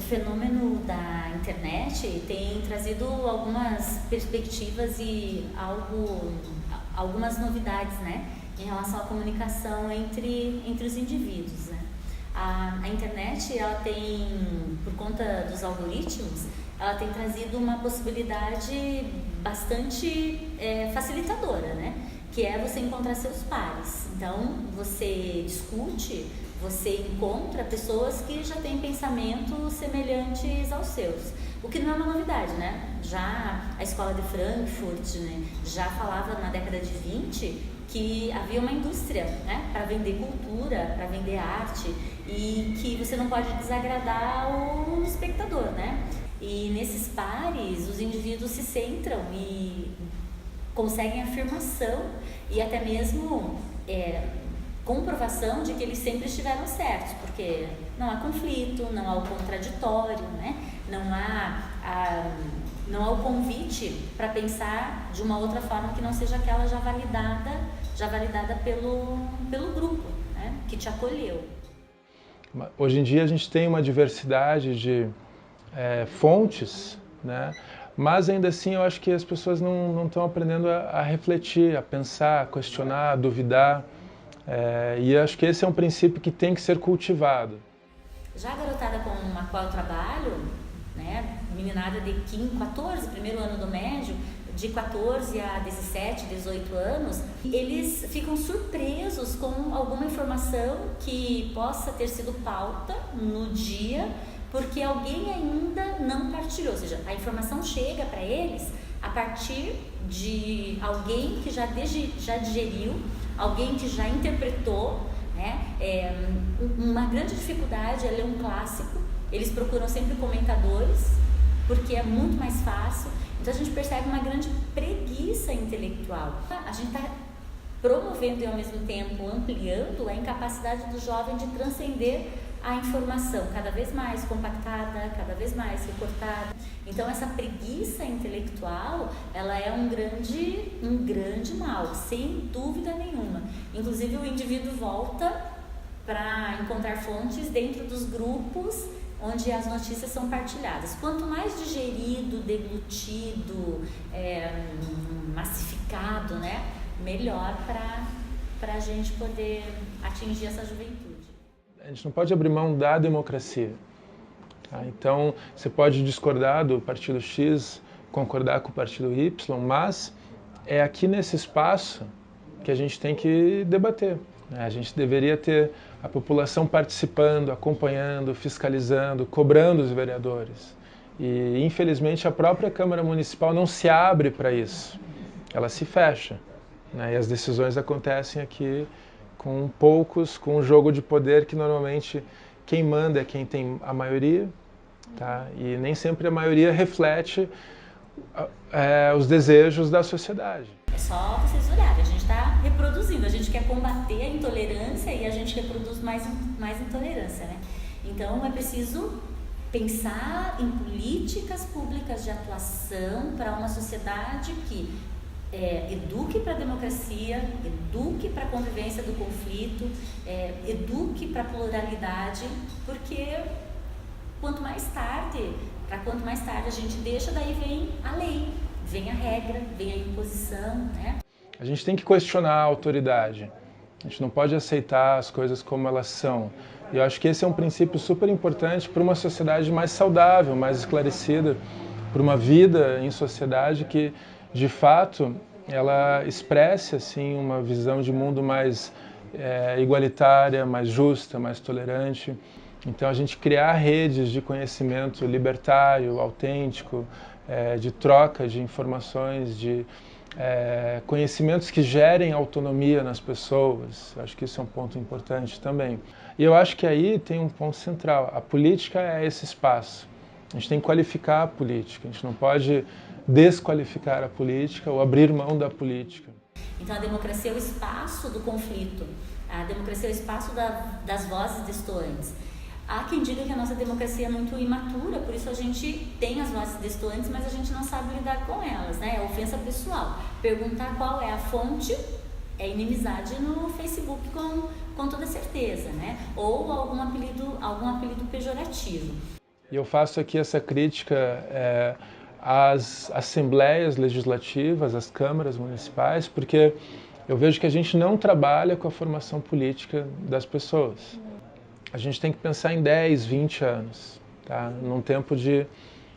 fenômeno da internet tem trazido algumas perspectivas e algumas novidades, né, em relação à comunicação entre os indivíduos, né? A internet, ela tem, por conta dos algoritmos, ela tem trazido uma possibilidade bastante facilitadora, né? Que é você encontrar seus pares. Então, você discute, você encontra pessoas que já têm pensamentos semelhantes aos seus. O que não é uma novidade, né? Já a escola de Frankfurt, né, já falava na década de 20 que havia uma indústria, né, para vender cultura, para vender arte, e que você não pode desagradar o espectador, né? E nesses pares, os indivíduos se centram e conseguem afirmação e até mesmo comprovação de que eles sempre estiveram certos, porque não há conflito, não há o contraditório, né? Não há o convite para pensar de uma outra forma que não seja aquela já validada pelo grupo, né, que te acolheu. Hoje em dia a gente tem uma diversidade de fontes, né? Mas ainda assim eu acho que as pessoas não estão aprendendo a refletir, a pensar, a questionar, a duvidar. E acho que esse é um princípio que tem que ser cultivado. Já a garotada com a qual eu trabalho, né, meninada de 14, primeiro ano do médio, de 14 a 17, 18 anos, eles ficam surpresos com alguma informação que possa ter sido pauta no dia, porque alguém ainda não partilhou, ou seja, a informação chega para eles a partir de alguém que já digeriu, alguém que já interpretou, né? Uma grande dificuldade é ler um clássico, eles procuram sempre comentadores, porque é muito mais fácil. Então a gente percebe uma grande preguiça intelectual. A gente está promovendo e ao mesmo tempo ampliando a incapacidade do jovem de transcender a informação, cada vez mais compactada, cada vez mais recortada. Então essa preguiça intelectual, ela é um grande mal, sem dúvida nenhuma. Inclusive o indivíduo volta para encontrar fontes dentro dos grupos onde as notícias são partilhadas. Quanto mais digerido, deglutido, massificado, né, melhor para a gente poder atingir essa juventude. A gente não pode abrir mão da democracia. Tá? Então, você pode discordar do partido X, concordar com o partido Y, mas é aqui nesse espaço que a gente tem que debater. Né? A gente deveria ter a população participando, acompanhando, fiscalizando, cobrando os vereadores. E, infelizmente, a própria Câmara Municipal não se abre para isso. Ela se fecha. Né? E as decisões acontecem aqui com poucos, com um jogo de poder que normalmente quem manda é quem tem a maioria, tá? E nem sempre a maioria reflete os desejos da sociedade. É só vocês olharem, a gente está reproduzindo, a gente quer combater a intolerância e a gente reproduz mais intolerância, né? Então é preciso pensar em políticas públicas de atuação para uma sociedade que eduque para a democracia, eduque para a convivência do conflito, eduque para a pluralidade, porque quanto mais tarde a gente deixa, daí vem a lei, vem a regra, vem a imposição, né? A gente tem que questionar a autoridade, a gente não pode aceitar as coisas como elas são. E eu acho que esse é um princípio super importante para uma sociedade mais saudável, mais esclarecida, para uma vida em sociedade que de fato, ela expresse assim, uma visão de mundo mais igualitária, mais justa, mais tolerante. Então, a gente criar redes de conhecimento libertário, autêntico, de troca de informações, de conhecimentos que gerem autonomia nas pessoas. Eu acho que isso é um ponto importante também. E eu acho que aí tem um ponto central. A política é esse espaço. A gente tem que qualificar a política. A gente não pode desqualificar a política ou abrir mão da política. Então a democracia é o espaço do conflito, a democracia é o espaço das vozes destoantes. Há quem diga que a nossa democracia é muito imatura, por isso a gente tem as vozes destoantes, mas a gente não sabe lidar com elas, né? É ofensa pessoal. Perguntar qual é a fonte é inimizade no Facebook com toda certeza, né? Ou algum apelido pejorativo. E eu faço aqui essa crítica às assembleias legislativas, às câmaras municipais, porque eu vejo que a gente não trabalha com a formação política das pessoas. A gente tem que pensar em 10, 20 anos, tá? Num tempo de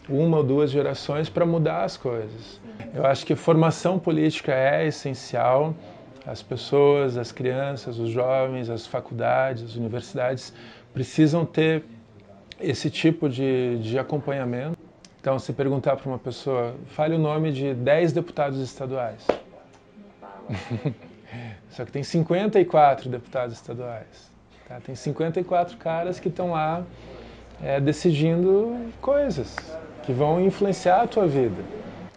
1 ou 2 gerações para mudar as coisas. Eu acho que formação política é essencial. As pessoas, as crianças, os jovens, as faculdades, as universidades precisam ter esse tipo de acompanhamento. Então, se perguntar para uma pessoa, fale o nome de 10 deputados estaduais. Só que tem 54 deputados estaduais. Tá? Tem 54 caras que estão lá decidindo coisas que vão influenciar a tua vida.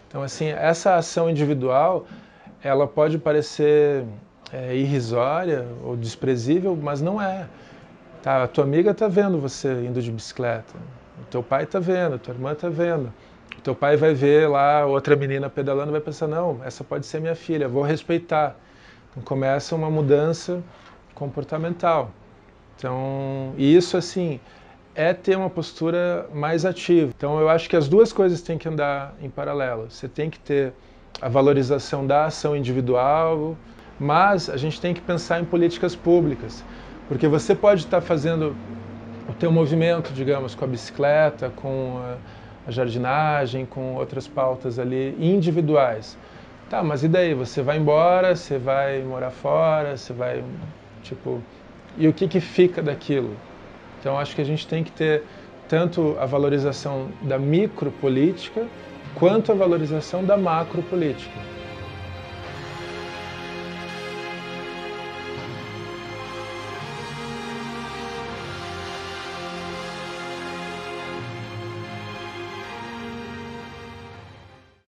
Então, assim, essa ação individual, ela pode parecer irrisória ou desprezível, mas não é. Tá? A tua amiga está vendo você indo de bicicleta, o teu pai está vendo, a tua irmã está vendo. O teu pai vai ver lá outra menina pedalando e vai pensar, não, essa pode ser minha filha, vou respeitar. Então começa uma mudança comportamental. Então, isso assim, é ter uma postura mais ativa. Então eu acho que as duas coisas têm que andar em paralelo. Você tem que ter a valorização da ação individual, mas a gente tem que pensar em políticas públicas. Porque você pode estar fazendo o teu movimento, digamos, com a bicicleta, com a jardinagem, com outras pautas ali individuais. Tá, mas e daí? Você vai embora, você vai morar fora, você vai, tipo... E o que fica daquilo? Então acho que a gente tem que ter tanto a valorização da micropolítica quanto a valorização da macropolítica.